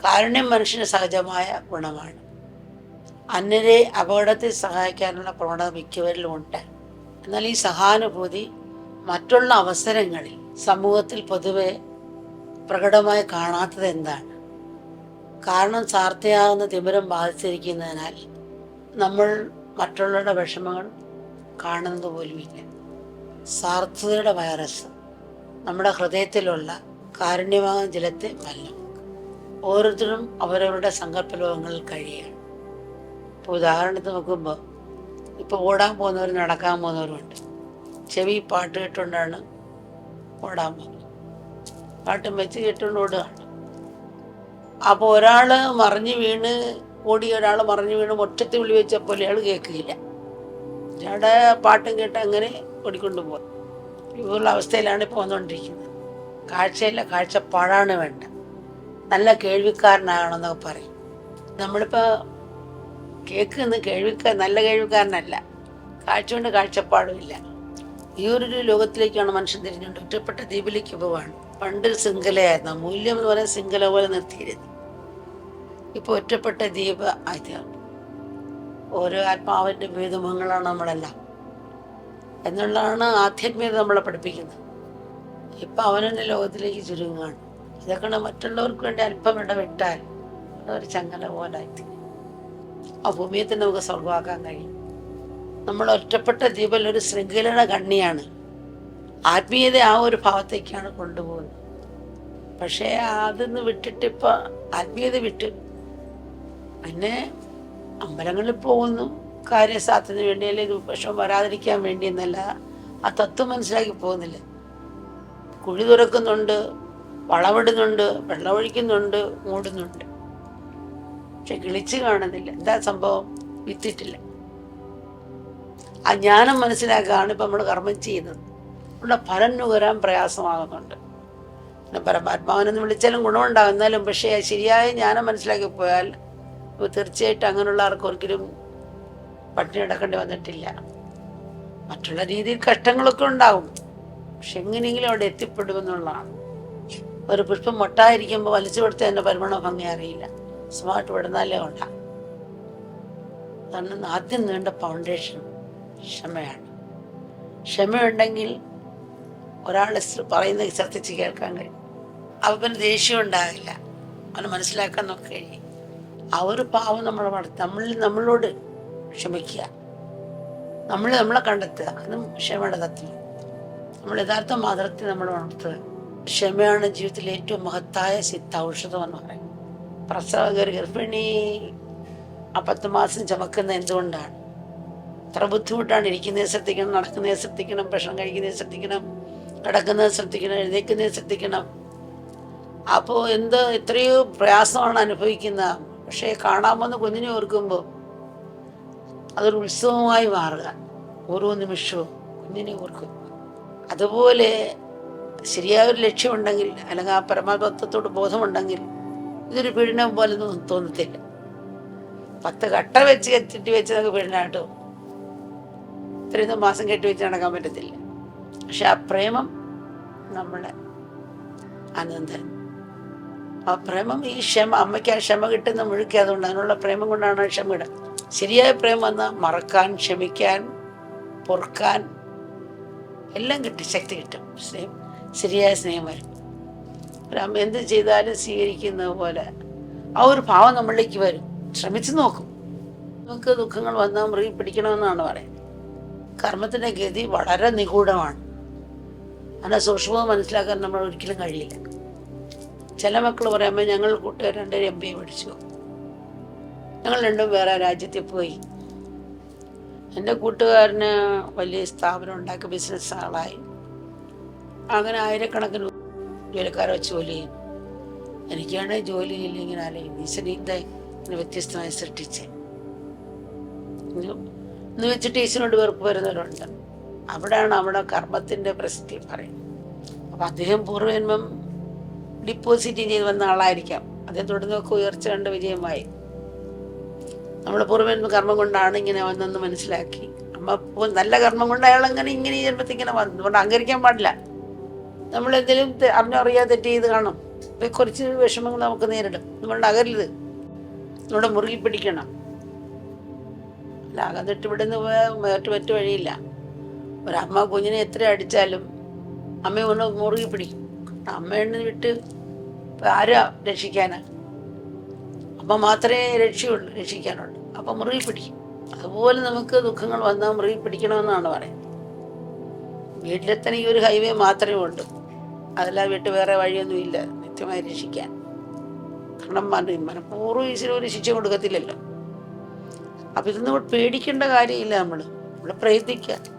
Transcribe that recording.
കാരുണ്യം മനുഷ്യന് സഹജമായ ഗുണമാണ്. അന്യരെ അപകടത്തിൽ സഹായിക്കാനുള്ള പ്രവണത മിക്കവരിലും ഉണ്ട്. എന്നാൽ ഈ സഹാനുഭൂതി മറ്റുള്ള അവസരങ്ങളിൽ സമൂഹത്തിൽ പൊതുവെ പ്രകടമായി കാണാത്തത് എന്താണ്? കാരണം സാർത്ഥയാകുന്ന തിമിരം ബാധിച്ചിരിക്കുന്നതിനാൽ നമ്മൾ മറ്റുള്ളവരുടെ വിഷമങ്ങൾ കാണുന്നത് പോലുമില്ല. സാർത്ഥതയുടെ വൈറസ് നമ്മുടെ ഹൃദയത്തിലുള്ള കാരുണ്യമാകുന്ന ജലത്തെ മല്ലും. ഓരോരുത്തരും അവരവരുടെ സങ്കല്പലോകങ്ങളിൽ കഴിയുകയാണ്. ഇപ്പോൾ ഉദാഹരണത്തിന് നോക്കുമ്പോൾ ഇപ്പോൾ ഓടാൻ പോകുന്നവരും നടക്കാൻ പോകുന്നവരുമുണ്ട്. ചെവി പാട്ട് കേട്ടുകൊണ്ടാണ് ഓടാൻ പോകുന്നത്. പാട്ടും വെച്ച് കേട്ടുകൊണ്ട് ഓടുകയാണ്. അപ്പോൾ ഒരാൾ മറിഞ്ഞു വീണ് ഒരാൾ മറിഞ്ഞു വീണ് ഒറ്റത്തി വിളി വെച്ചപ്പോൾ ഇയാൾ കേൾക്കുകയില്ല. ഇയാളുടെ പാട്ടും കേട്ട് അങ്ങനെ ഓടിക്കൊണ്ടു പോകും. ഇതുപോലുള്ള അവസ്ഥയിലാണ് ഇപ്പോൾ വന്നുകൊണ്ടിരിക്കുന്നത്. കാഴ്ചയില്ല, കാഴ്ചപ്പാടാണ് വേണ്ട. നല്ല കേൾവിക്കാരനാകണമെന്നൊക്കെ പറയും. നമ്മളിപ്പോൾ കേൾക്കുന്ന നല്ല കേൾവിക്കാരനല്ല, കാഴ്ച കൊണ്ട് കാഴ്ചപ്പാടുമില്ല. ഈ ഒരു ലോകത്തിലേക്കാണ് മനുഷ്യൻ തിരിഞ്ഞുകൊണ്ട് ഒറ്റപ്പെട്ട ദ്വീപിലേക്ക് പോവാണ്. പണ്ട് ശൃംഖലയായിരുന്നു, മൂല്യം എന്ന് പറയുന്നത് ശൃംഖല പോലെ നിർത്തിയിരുന്നു. ഇപ്പോൾ ഒറ്റപ്പെട്ട ദ്വീപ് ആയിട്ടാണ്. ഓരോ ആത്മാവിൻ്റെ വിവിധമുഖങ്ങളാണ് നമ്മളെല്ലാം എന്നുള്ളതാണ് ആധ്യാത്മികത നമ്മളെ പഠിപ്പിക്കുന്നത്. ഇപ്പം അവനെന്നെ ലോകത്തിലേക്ക് ചുരുങ്ങുകയാണ്. ഇതൊക്കെ മറ്റുള്ളവർക്ക് വേണ്ടി അല്പം ഇടവിട്ടാൽ അതൊരു ചങ്ങല പോലായിത്തീരും. ആ ഭൂമിയെ തന്നെ നമുക്ക് സ്വർഗമാക്കാൻ കഴിയും. നമ്മൾ ഒറ്റപ്പെട്ട ദ്വീപിൽ ഒരു ശൃംഖലയുടെ കണ്ണിയാണ്. ആത്മീയത ആ ഒരു ഭാവത്തേക്കാണ് കൊണ്ടുപോകുന്നത്. പക്ഷേ അതിന്ന് വിട്ടിട്ടിപ്പോൾ ആത്മീയത വിട്ട് പിന്നെ അമ്പലങ്ങളിൽ പോകുന്നു കാര്യസാധ്യത്തിന് വേണ്ടി, അല്ലെങ്കിൽ വിഷം വരാതിരിക്കാൻ വേണ്ടി എന്നല്ല, ആ തത്വം മനസ്സിലാക്കി പോകുന്നില്ല. കുഴി തുറക്കുന്നുണ്ട്, വളമിടുന്നുണ്ട്, വെള്ളമൊഴിക്കുന്നുണ്ട്, മൂടുന്നുണ്ട്, പക്ഷെ കിളിച്ച് കാണുന്നില്ല. എന്താ സംഭവം? വിത്തിട്ടില്ല. ആ ജ്ഞാനം മനസ്സിലാക്കുകയാണ് ഇപ്പം നമ്മൾ കർമ്മം ചെയ്യുന്നത്. നമ്മുടെ ഫലം നുകരാൻ പ്രയാസമാകുന്നുണ്ട്. പിന്നെ പരമാത്മാവിനെന്ന് വിളിച്ചാലും ഗുണമുണ്ടാകും. എന്നാലും പക്ഷേ ശരിയായ ജ്ഞാനം മനസ്സിലാക്കി പോയാൽ തീർച്ചയായിട്ടും അങ്ങനെയുള്ള ആർക്കും ഒരിക്കലും പട്ടിണി കിടക്കേണ്ടി വന്നിട്ടില്ല. മറ്റുള്ള രീതിയിൽ കഷ്ടങ്ങളൊക്കെ ഉണ്ടാകും, പക്ഷെ എങ്ങനെയെങ്കിലും അവിടെ എത്തിപ്പെടുമെന്നുള്ളതാണ്. ഒരു പുഷ്പം മൊട്ടായിരിക്കുമ്പോൾ വലിച്ചു കൊടുത്ത എൻ്റെ പരിമണ ഭംഗി അറിയില്ല, സ്മാർട്ട് വിടുന്നാലേ ഉണ്ടാകും. അതാണ് ആദ്യം നീണ്ട ഫൗണ്ടേഷൻ ക്ഷമയാണ്. ക്ഷമയുണ്ടെങ്കിൽ ഒരാൾ പറയുന്നത് ശ്രദ്ധിച്ച് കേൾക്കാൻ കഴിയും. അവന് ദേഷ്യം ഉണ്ടാകില്ല, അവന് മനസ്സിലാക്കാൻ നോക്കി കഴിയും. ആ ഒരു പാവം നമ്മളോട് ക്ഷമിക്കുക, നമ്മളെ കണ്ടെത്തുക. അതും ക്ഷമയുടെ തത്വം. നമ്മൾ യഥാർത്ഥ മാതൃത്വത്തെ നമ്മൾ ഉണർത്തുക. ക്ഷമയാണ് ജീവിതത്തിലെ ഏറ്റവും മഹത്തായ ഔഷധം എന്ന് പറയും. ഗർഭിണി ആ 10 മാസം ചുമക്കുന്ന എന്തുകൊണ്ടാണ്? എത്ര ബുദ്ധിമുട്ടാണ്. ഇരിക്കുന്നത് ശ്രദ്ധിക്കണം, നടക്കുന്നത് ശ്രദ്ധിക്കണം, ഭക്ഷണം കഴിക്കുന്നത് ശ്രദ്ധിക്കണം, കിടക്കുന്നത് ശ്രദ്ധിക്കണം, എഴുന്നേക്കുന്നത് ശ്രദ്ധിക്കണം. അപ്പോൾ എത്രയോ പ്രയാസമാണ് അനുഭവിക്കുന്നത്. പക്ഷേ കാണാമെന്ന് കുഞ്ഞിനെ ഓർക്കുമ്പോൾ അതൊരു ഉത്സവമായി മാറുക. ഓരോ നിമിഷവും കുഞ്ഞിനെ ഓർക്കും. അതുപോലെ ശരിയായൊരു ലക്ഷ്യമുണ്ടെങ്കിൽ, അല്ലെങ്കിൽ ആ പരമാത്മത്വത്തോട് ബോധമുണ്ടെങ്കിൽ ഇതൊരു പീഡനം പോലെ തോന്നത്തില്ല. 10 കട്ട വെച്ച് കെട്ടി വെച്ച് നമുക്ക് പീഡനമായിട്ട് ഇത്രയൊന്നും മാസം കെട്ടി വെച്ച് നടക്കാൻ പറ്റത്തില്ല. പക്ഷെ ആ പ്രേമം നമ്മളെ ആനന്ദം. ആ പ്രേമം, ഈ ക്ഷമ, അമ്മയ്ക്ക് ആ ക്ഷമ കിട്ടുന്ന മുഴുക്കി അതുകൊണ്ട് അതിനുള്ള പ്രേമം കൊണ്ടാണ് ആ ക്ഷമ ഇടുക. ശരിയായ പ്രേമം വന്നാൽ മറക്കാൻ, ക്ഷമിക്കാൻ, പൊറുക്കാൻ എല്ലാം കിട്ടും, ശക്തി കിട്ടും. ശരിയായ സ്നേഹം വരും. അമ്മ എന്ത് ചെയ്താലും സ്വീകരിക്കുന്ന പോലെ ആ ഒരു ഭാവം നമ്മളിലേക്ക് വരും. ശ്രമിച്ചു നോക്കും. നമുക്ക് ദുഃഖങ്ങൾ വന്നാൽ മുറുകി പിടിക്കണമെന്നാണ് പറയുന്നത്. കർമ്മത്തിൻ്റെ ഗതി വളരെ നിഗൂഢമാണ്. അതിനെ സൂക്ഷ്മം മനസ്സിലാക്കാൻ നമ്മൾ ഒരിക്കലും കഴിയില്ല. ചില മക്കൾ പറയുമ്പോൾ ഞങ്ങൾ കൂട്ടുകാർ 2 MBA പഠിച്ചു, ഞങ്ങൾ 2 വേറെ രാജ്യത്തിൽ പോയി. എൻ്റെ കൂട്ടുകാരന് വലിയ സ്ഥാപനം ഉണ്ടാക്കി ബിസിനസ് ആളായി, അങ്ങനെ ആയിരക്കണക്കിന് ജോലിക്കാരെ വെച്ച് ജോലി ചെയ്യും. എനിക്കാണെങ്കിൽ ജോലിയില്ല. ഇങ്ങനെ ആലോചിക്കും, ഈശ്വരീന്തെ ഇങ്ങനെ വ്യത്യസ്തമായി സൃഷ്ടിച്ച് എന്ന് വെച്ചിട്ട് ഈശ്വരനോട് വെറുപ്പ് വരുന്നവരുണ്ട്. അവിടെയാണ് അവിടെ കർമ്മത്തിൻ്റെ പ്രസിദ്ധി പറയുന്നത്. അപ്പം അദ്ദേഹം പൂർവ്വജന്മം ഡിപ്പോസിറ്റ് ചെയ്ത് വന്ന ആളായിരിക്കാം. അദ്ദേഹം തുടർന്നൊക്കെ ഉയർച്ച കണ്ട വിജയമായി. നമ്മൾ പൂർവ്വജന്മ കർമ്മം കൊണ്ടാണ് ഇങ്ങനെ വന്നെന്ന് മനസ്സിലാക്കി. അമ്മ നല്ല കർമ്മം കൊണ്ട് അയാൾ ഇങ്ങനെ ഈ ജന്മത്തിൽ ഇങ്ങനെ വന്നു. അതുകൊണ്ട് അഹങ്കരിക്കാൻ പാടില്ല. നമ്മളെന്തെങ്കിലും അറിഞ്ഞോ അറിയാതെ തെറ്റ് ചെയ്ത് കാണും. അപ്പോൾ കുറച്ച് വിഷമങ്ങൾ നമുക്ക് നേരിടും. നമ്മളുടെ അകലത് നമ്മുടെ മുറുകി പിടിക്കണം. അല്ല അകന്നിട്ട് ഇവിടുന്ന് മറ്റു വഴിയില്ല. ഒരമ്മ കുഞ്ഞിനെ എത്ര അടിച്ചാലും അമ്മ ഒന്ന് മുറുകി പിടിക്കും. അമ്മയെന്ന് വിട്ട് ആരാ രക്ഷിക്കാനാ? അമ്മ മാത്രമേ രക്ഷിക്കാനുള്ളൂ. അപ്പം മുറുകി പിടിക്കും. അതുപോലെ നമുക്ക് ദുഃഖങ്ങൾ വന്നാൽ മുറുകി പിടിക്കണമെന്നാണ് പറയുന്നത്. വീട്ടിലെത്താൻ ഈ ഒരു ഹൈവേ മാത്രമേ ഉള്ളൂ. അതെല്ലാം വിട്ട് വേറെ വഴിയൊന്നും ഇല്ല നിത്യമായി രക്ഷിക്കാൻ. കാരണം മനഃപൂർവ്വം ഈശ്വരൻ ഒരു ശിക്ഷ കൊടുക്കത്തില്ലല്ലോ. അപ്പം ഇതൊന്നും പേടിക്കേണ്ട കാര്യമില്ല. നമ്മൾ പ്രയത്നിക്കുക.